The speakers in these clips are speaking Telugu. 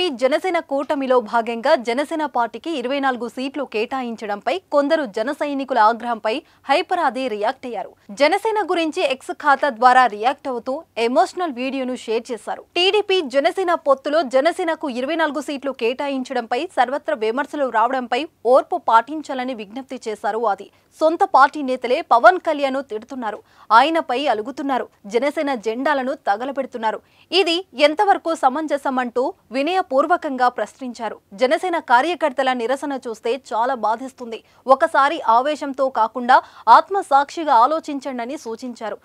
టీడీపీ జనసేన కూటమిలో భాగంగా జనసేన పార్టీకి 24 సీట్లు కేటాయించడంపై కొందరు జన సైనికుల ఆగ్రహంపై హైపర్ ఆది రియాక్ట్ అయ్యారు. జనసేన గురించి ఎక్స్ ఖాతా ద్వారా రియాక్ట్ అవుతూ ఎమోషనల్ వీడియోను షేర్ చేశారు. టీడీపీ జనసేన పొత్తులో జనసేనకు 24 సీట్లు కేటాయించడంపై సర్వత్రా విమర్శలు రావడంపై ఓర్పు పాటించాలని విజ్ఞప్తి చేశారు. ఆది సొంత పార్టీ నేతలే పవన్ కళ్యాణ్ తిడుతున్నారు, ఆయనపై అలుగుతున్నారు, జనసేన జెండాలను తగలబెడుతున్నారు. ఇది ఎంతవరకు సమంజసమంటూ వినయపూర్వకంగా ప్రశ్నించారు. జనసేన కార్యకర్తల నిరసన చూస్తే చాలా బాధిస్తుంది. ఒకసారి ఆవేశంతో కాకుండా ఆత్మసాక్షిగా ఆలోచించండి సూచించారు.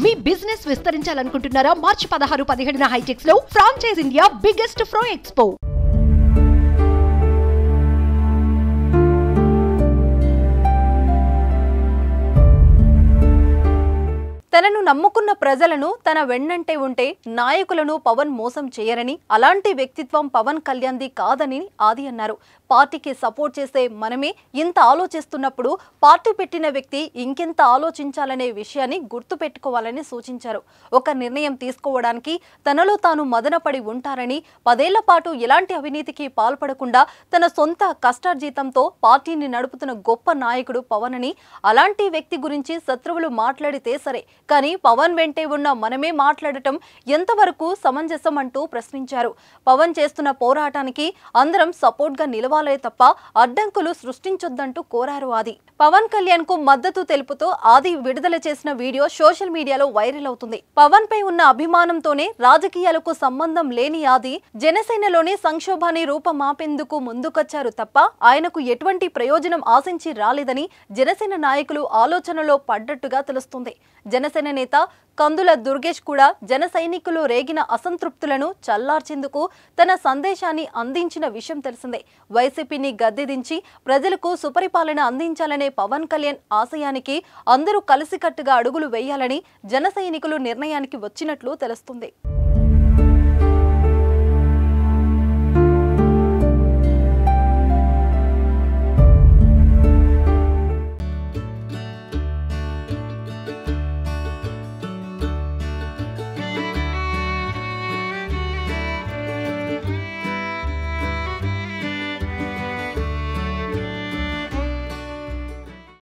మీ బిజినెస్ విస్తరించాలనుకుంటున్నారా? మార్చి 16-17 హైటెక్స్ లో ఫ్రాంచైజ్ ఇండియా బిగ్గెస్ట్ ఫ్రో ఎక్స్పో. తనను నమ్ముకున్న ప్రజలను తన వెన్నంటే ఉంటే నాయకులను పవన్ మోసం చేయరని, అలాంటి వ్యక్తిత్వం పవన్ కళ్యాణ్ది కాదని ఆది అన్నారు. పార్టీకి సపోర్ట్ చేసే మనమే ఇంత ఆలోచిస్తున్నప్పుడు పార్టీ పెట్టిన వ్యక్తి ఇంకెంత ఆలోచించాలనే విషయాన్ని గుర్తుపెట్టుకోవాలని సూచించారు. ఒక నిర్ణయం తీసుకోవడానికి తనలో తాను మదనపడి ఉంటారని, 10 ఏళ్ల పాటు ఎలాంటి అవినీతికి పాల్పడకుండా తన సొంత కష్టార్జితంతో పార్టీని నడుపుతున్న గొప్ప నాయకుడు పవన్ అని, అలాంటి వ్యక్తి గురించి శత్రువులు మాట్లాడితే సరే, కానీ పవన్ వెంటే ఉన్న మనమే మాట్లాడటం ఎంతవరకు సమంజసం అంటూ ప్రశ్నించారు. పవన్ చేస్తున్న పోరాటానికి అందరం సపోర్ట్ గా నిలవాలే తప్ప అడ్డంకులు సృష్టించొద్దంటూ కోరారు. ఆది పవన్ కళ్యాణ్ కు మద్దతు తెలుపుతూ ఆది విడుదల చేసిన వీడియో సోషల్ మీడియాలో వైరల్ అవుతుంది. పవన్ పై ఉన్న అభిమానంతోనే రాజకీయాలకు సంబంధం లేని ఆది జనసేనలోని సంక్షోభాన్ని రూపమాపేందుకు ముందుకొచ్చారు తప్ప ఆయనకు ఎటువంటి ప్రయోజనం ఆశించి రాలేదని జనసేన నాయకులు ఆలోచనలో పడ్డట్టుగా తెలుస్తుంది. జనసేన నేత కందుల దుర్గేష్ కూడా జన సైనికులు రేగిన అసంతృప్తులను చల్లార్చేందుకు తన సందేశాన్ని అందించిన విషయం తెలిసిందే. వైసీపీని గద్దెదించి ప్రజలకు సుపరిపాలన అందించాలనే పవన్ కళ్యాణ్ ఆశయానికి అందరూ కలిసికట్టుగా అడుగులు వేయాలని జన సైనికులు నిర్ణయానికి వచ్చినట్లు తెలుస్తుంది.